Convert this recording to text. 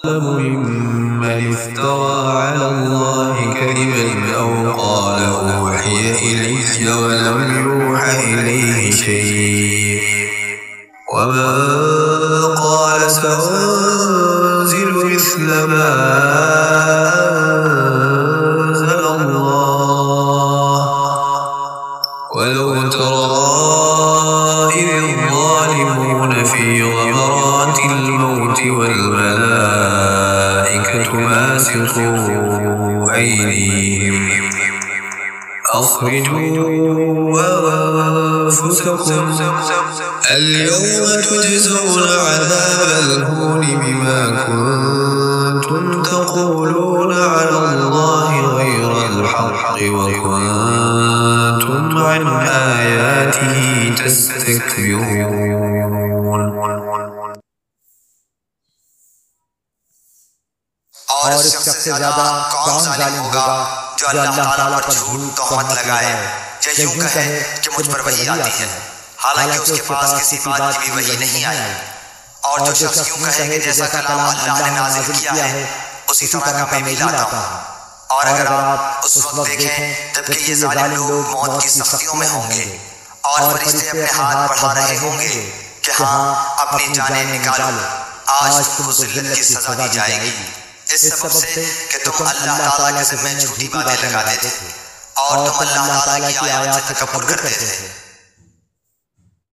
ممن افترى على الله كذبا أو قال أوحي إلي ولم يوحى إليه شيء ومن قال سأنزل مثل ما أنزل الله ولو ترى إذ الظالمون في غمرات الموت والملائكة باسطوا أيديهم أخرجوا أنفسكم اليوم تجزون عذاب الهون بما كنتم تقولون على الله غير الحق وكنتم عن آياته تستكبرون। और इस शख्स से ज्यादा कौन जालिम होगा जो अल्लाह ताला पर झूठ तोहमत लगाए या यूं कहे कि मुझ पर वही आती है हालांकि उसके पास किसी बात की वही नहीं आई। और जो शख्स यूं कहे कि जैसा कलाम अल्लाह ने नाज़िल किया है उसी तरह का मैं भी लाता हूँ। और अगर आप उस वक्त देखें जबकि ये जालिम लोग मौत की सख्तियों में होंगे और फरिश्ते अपने हाथ बढ़ा रहे होंगे कि हाँ अपनी जानें निकालो, आज तुमको जिल्लत की सज़ा दी जाएगी इस सबब से कि तुम अल्लाह ताला से झूठी बातें लगा देते थे और तुम अल्लाह ताला की आयत से कफर करते थे।